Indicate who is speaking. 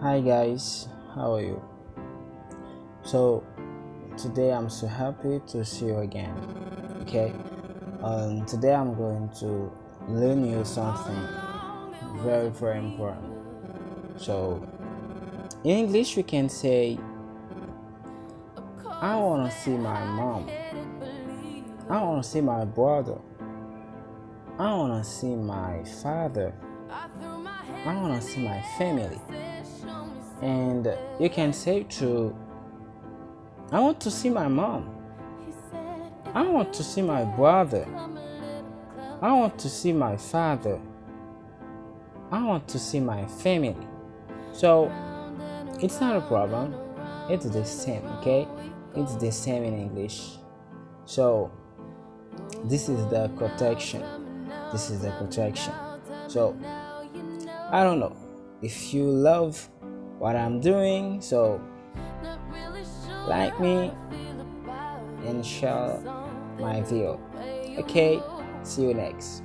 Speaker 1: Hi guys, how are you? So today I'm so happy to see you again. Okay, today I'm going to learn you something very important. So in English we can say I wanna see my mom, I wanna see my brother, I wanna see my father, I wanna see my family, and you can say to I want to see my mom. I want to see my brother. I want to see my father. I want to see my family. So it's not a problem. It's the same, okay? It's the same in English. So this is the protection. This is the protection. So I don't know if you love what I'm doing. So like me and share my video. Okay, see you next.